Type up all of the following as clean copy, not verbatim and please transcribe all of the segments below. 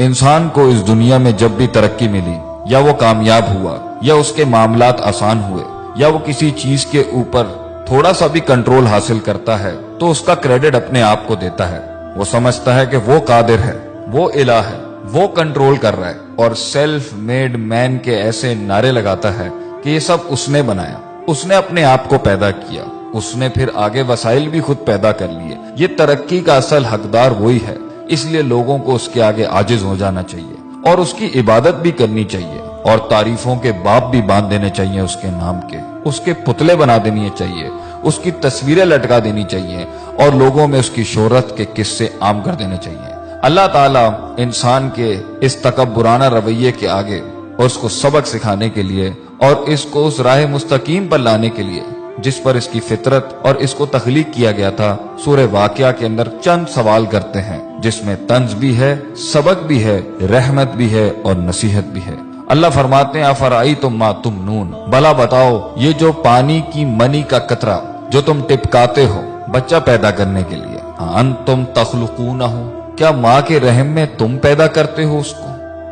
انسان کو اس دنیا میں جب بھی ترقی ملی، یا وہ کامیاب ہوا، یا اس کے معاملات آسان ہوئے، یا وہ کسی چیز کے اوپر تھوڑا سا بھی کنٹرول حاصل کرتا ہے، تو اس کا کریڈٹ اپنے آپ کو دیتا ہے۔ وہ سمجھتا ہے کہ وہ قادر ہے، وہ الہ ہے، وہ کنٹرول کر رہا ہے، اور سیلف میڈ مین کے ایسے نعرے لگاتا ہے کہ یہ سب اس نے بنایا، اس نے اپنے آپ کو پیدا کیا، اس نے پھر آگے وسائل بھی خود پیدا کر لیے۔ یہ ترقی کا اصل حقدار وہی ہے، اس لیے لوگوں کو اس کے آگے عاجز ہو جانا چاہیے اور اس کی عبادت بھی کرنی چاہیے، اور تعریفوں کے باب بھی باندھ دینے چاہیے اس کے نام کے، اس کے پتلے بنا دینے چاہیے، اس کی تصویریں لٹکا دینی چاہیے، اور لوگوں میں اس کی شہرت کے قصے عام کر دینے چاہیے۔ اللہ تعالیٰ انسان کے اس تکبرانہ رویے کے آگے اور اس کو سبق سکھانے کے لیے اور اس کو اس راہ مستقیم پر لانے کے لیے جس پر اس کی فطرت اور اس کو تخلیق کیا گیا تھا، سورہ واقعہ کے اندر چند سوال کرتے ہیں جس میں طنز بھی ہے، سبق بھی ہے، رحمت بھی ہے اور نصیحت بھی ہے۔ اللہ فرماتے ہیں افرأیتم ما تمنون، بھلا بتاؤ یہ جو پانی کی منی کا قطرہ جو تم ٹپکاتے ہو بچہ پیدا کرنے کے لیے، انتم تخلقونہ، کیا ماں کے رحم میں تم پیدا کرتے ہو اس کو؟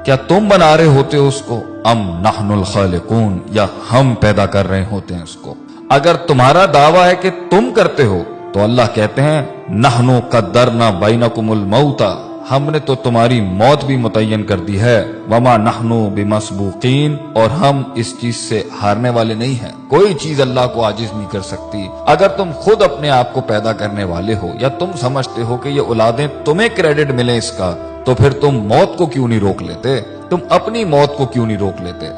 کیا تم بنا رہے ہوتے ہو اس کو؟ ام نحن الخالقون، یا ہم پیدا کر رہے ہوتے ہیں اس کو؟ اگر تمہارا دعویٰ ہے کہ تم کرتے ہو تو اللہ کہتے ہیں نحن قدرنا بینکم الموت، ہم نے تو تمہاری موت بھی متعین کر دی ہے، وما نحن بمسبوقین، اور ہم اس چیز سے ہارنے والے نہیں ہیں۔ کوئی چیز اللہ کو عاجز نہیں کر سکتی۔ اگر تم خود اپنے آپ کو پیدا کرنے والے ہو یا تم سمجھتے ہو کہ یہ اولادیں تمہیں کریڈٹ ملے اس کا، تو پھر تم موت کو کیوں نہیں روک لیتے؟ تم اپنی موت کو کیوں نہیں روک لیتے؟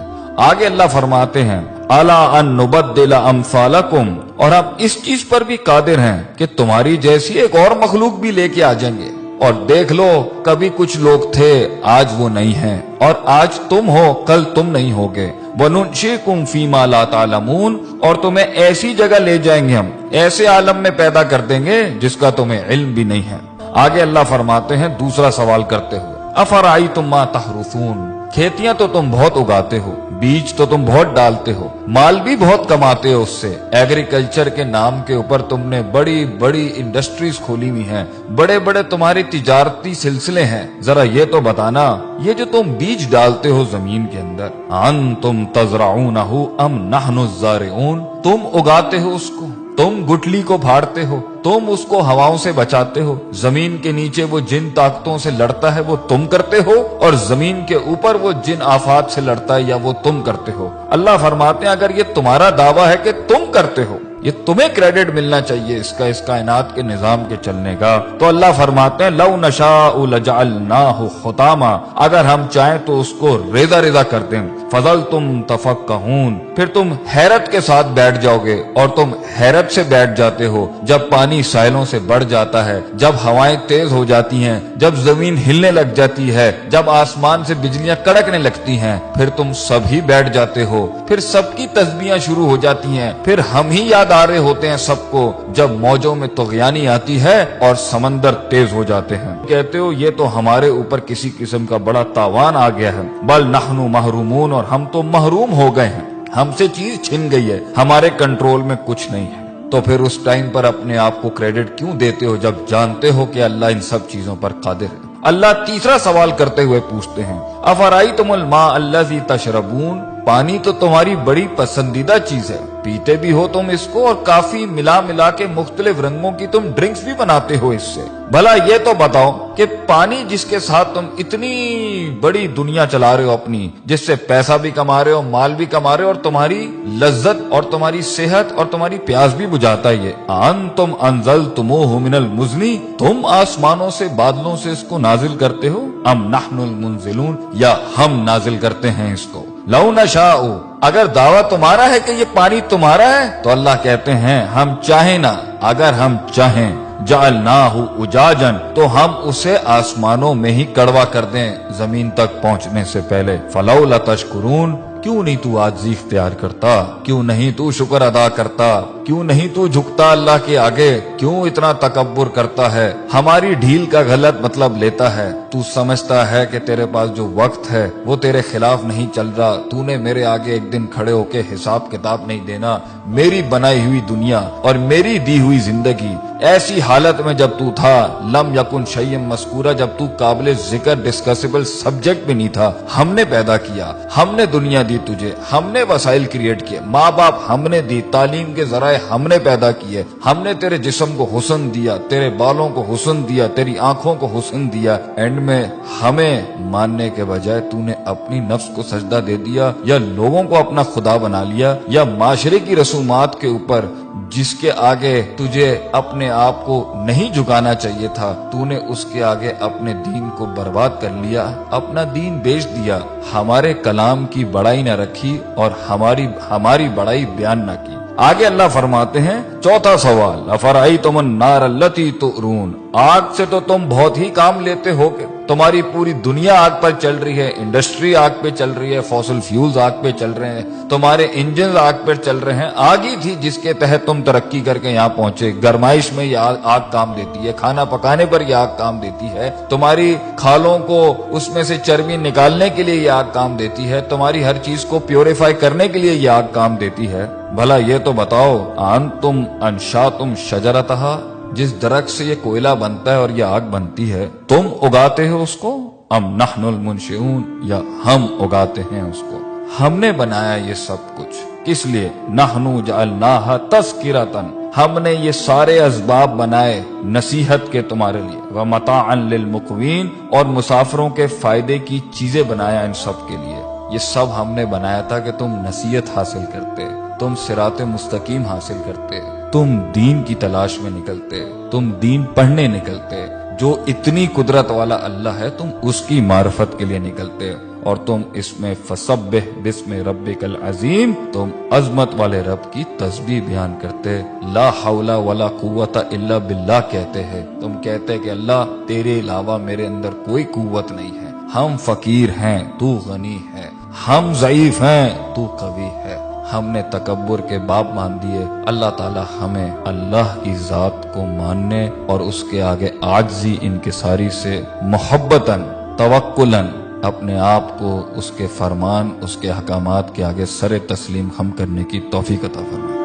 آگے اللہ فرماتے ہیں الا ان نبدل امثالکم، اور ہم اس چیز پر بھی قادر ہیں کہ تمہاری جیسی ایک اور مخلوق بھی لے کے آ جائیں گے۔ اور دیکھ لو، کبھی کچھ لوگ تھے، آج وہ نہیں ہیں، اور آج تم ہو، کل تم نہیں ہوگے۔ وَنُنشِئْكُمْ فِي مَا لَا تَعْلَمُونَ، اور تمہیں ایسی جگہ لے جائیں گے، ہم ایسے عالم میں پیدا کر دیں گے جس کا تمہیں علم بھی نہیں ہے۔ آگے اللہ فرماتے ہیں دوسرا سوال کرتے ہوئے افرأیتم ما تحرثون، کھیتیاں تو تم بہت اگاتے ہو، بیج تو تم بہت ڈالتے ہو، مال بھی بہت کماتے ہو اس سے، ایگریکلچر کے نام کے اوپر تم نے بڑی بڑی انڈسٹریز کھولی ہوئی ہیں، بڑے بڑے تمہارے تجارتی سلسلے ہیں، ذرا یہ تو بتانا یہ جو تم بیج ڈالتے ہو زمین کے اندر، انتم تزرعونہ ام نحن الزارعون، تم اگاتے ہو اس کو، تم گٹلی کو پھاڑتے ہو، تم اس کو ہواؤں سے بچاتے ہو، زمین کے نیچے وہ جن طاقتوں سے لڑتا ہے وہ تم کرتے ہو، اور زمین کے اوپر وہ جن آفات سے لڑتا ہے یا وہ تم کرتے ہو۔ اللہ فرماتے ہیں اگر یہ تمہارا دعویٰ ہے کہ تم کرتے ہو، یہ تمہیں کریڈٹ ملنا چاہیے اس کائنات کے نظام کے چلنے کا، تو اللہ فرماتے ہیں لو نشاء لجعلناہ حطاما، اگر ہم چاہیں تو اس کو ریزہ ریزہ کر دیں، فظلتم تفکہون، پھر تم حیرت کے ساتھ بیٹھ جاؤ گے، اور تم حیرت سے بیٹھ جاتے ہو جب پانی ساحلوں سے بڑھ جاتا ہے، جب ہوائیں تیز ہو جاتی ہیں، جب زمین ہلنے لگ جاتی ہے، جب آسمان سے بجلیاں کڑکنے لگتی ہیں، پھر تم سب ہی بیٹھ جاتے ہو، پھر سب کی تسبیحاں شروع ہو جاتی ہیں، پھر ہم ہی یاد آ رہے ہوتے ہیں سب کو جب موجوں میں طغیانی آتی ہے اور سمندر تیز ہو جاتے ہیں۔ کہتے ہو یہ تو ہمارے اوپر کسی قسم کا بڑا تاوان آ گیا ہے، بل نحن محرومون، اور ہم تو محروم ہو گئے ہیں، ہم سے چیز چھن گئی ہے، ہمارے کنٹرول میں کچھ نہیں ہے۔ تو پھر اس ٹائم پر اپنے آپ کو کریڈٹ کیوں دیتے ہو جب جانتے ہو کہ اللہ ان سب چیزوں پر قادر ہے؟ اللہ تیسرا سوال کرتے ہوئے پوچھتے ہیں افرأیتم الماء الذی تشربون، پانی تو تمہاری بڑی پسندیدہ چیز ہے، پیتے بھی ہو تم اس کو، اور کافی ملا کے مختلف رنگوں کی تم ڈرنکس بھی بناتے ہو اس سے، بھلا یہ تو بتاؤ کہ پانی جس کے ساتھ تم اتنی بڑی دنیا چلا رہے ہو اپنی، جس سے پیسہ بھی کما رہے ہو، مال بھی کما رہے ہو، اور تمہاری لذت اور تمہاری صحت اور تمہاری پیاس بھی بجھاتا ہے، یہ انتم انزلتموہ من المزن، تم آسمانوں سے بادلوں سے اس کو نازل کرتے ہو، ام نحن المنزلون، یا ہم نازل کرتے ہیں اس کو۔ لو نشاء، اگر دعویٰ تمہارا ہے کہ یہ پانی تمہارا ہے تو اللہ کہتے ہیں ہم چاہیں نا، اگر ہم چاہیں جعلناہ اجاجا، تو ہم اسے آسمانوں میں ہی کڑوا کر دیں زمین تک پہنچنے سے پہلے، فلولا تشکرون، کیوں نہیں تو عاجزی اختیار کرتا، کیوں نہیں تو شکر ادا کرتا، کیوں نہیں تو جھکتا اللہ کے آگے، کیوں اتنا تکبر کرتا ہے، ہماری ڈھیل کا غلط مطلب لیتا ہے، تو سمجھتا ہے کہ تیرے پاس جو وقت ہے وہ تیرے خلاف نہیں چل رہا، تو نے میرے آگے ایک دن کھڑے ہو کے حساب کتاب نہیں دینا، میری بنائی ہوئی دنیا اور میری دی ہوئی زندگی ایسی حالت میں جب تو تھا لم یکن شیئن مذکورا، جب تو قابل ذکر ڈسکسیبل سبجیکٹ بھی نہیں تھا، ہم نے پیدا کیا، ہم نے دنیا دی تجھے، ہم نے وسائل کریٹ کیے، ماں باپ ہم نے دی، تعلیم کے ذرائع ہم نے پیدا کیے، ہم نے تیرے جسم کو حسن دیا، تیرے بالوں کو حسن دیا، تیری آنکھوں کو حسن دیا، اینڈ میں ہمیں ماننے کے بجائے تو نے اپنی نفس کو سجدہ دے دیا، یا لوگوں کو اپنا خدا بنا لیا، یا معاشرے کی رسومات کے اوپر جس کے آگے تجھے اپنے آپ کو نہیں جھکانا چاہیے تھا، تو نے اس کے آگے اپنے دین کو برباد کر لیا، اپنا دین بیچ دیا، ہمارے کلام کی بڑائی نہ رکھی اور ہماری بڑائی بیان نہ کی۔ آگے اللہ فرماتے ہیں چوتھا سوال، افرأیتم النار التی تؤرون، آگ سے تو تم بہت ہی کام لیتے ہو کہ تمہاری پوری دنیا آگ پر چل رہی ہے، انڈسٹری آگ پہ چل رہی ہے، فوسل فیولز آگ پہ چل رہے ہیں، تمہارے انجنز آگ پر چل رہے ہیں، آگ ہی تھی جس کے تحت تم ترقی کر کے یہاں پہنچے، گرمائش میں یہ آگ کام دیتی ہے، کھانا پکانے پر یہ آگ کام دیتی ہے، تمہاری کھالوں کو اس میں سے چربی نکالنے کے لیے یہ آگ کام دیتی ہے، تمہاری ہر چیز کو پیوریفائی کرنے کے لیے یہ آگ کام دیتی ہے۔ بھلا یہ تو بتاؤ انتم انشاتم شجرتہا، جس درخت سے یہ کوئلہ بنتا ہے اور یہ آگ بنتی ہے، تم اگاتے ہو اس کو، ام نحن المنشئون، یا ہم اگاتے ہیں اس کو، ہم نے بنایا یہ سب کچھ، کس لیے؟ نحن جعلناها تذکرۃ، ہم نے یہ سارے اسباب بنائے نصیحت کے تمہارے لیے، ومتاعا للمقوین، اور مسافروں کے فائدے کی چیزیں بنایا ان سب کے لیے، یہ سب ہم نے بنایا تھا کہ تم نصیحت حاصل کرتے، تم صراط مستقیم حاصل کرتے، تم دین کی تلاش میں نکلتے، تم دین پڑھنے نکلتے، جو اتنی قدرت والا اللہ ہے تم اس کی معرفت کے لیے نکلتے، اور تم اس میں فسبح بسم ربک العظیم، تم عظمت والے رب کی تسبیح بیان کرتے، لا حول ولا قوت الا باللہ کہتے ہیں، تم کہتے کہ اللہ تیرے علاوہ میرے اندر کوئی قوت نہیں ہے، ہم فقیر ہیں تو غنی ہے، ہم ضعیف ہیں تو قوی ہے، ہم نے تکبر کے باب مان دیے۔ اللہ تعالی ہمیں اللہ کی ذات کو ماننے اور اس کے آگے عاجزی انکساری سے محبتاً توکلاً اپنے آپ کو اس کے فرمان، اس کے احکامات کے آگے سر تسلیم خم کرنے کی توفیق عطا فرمائے۔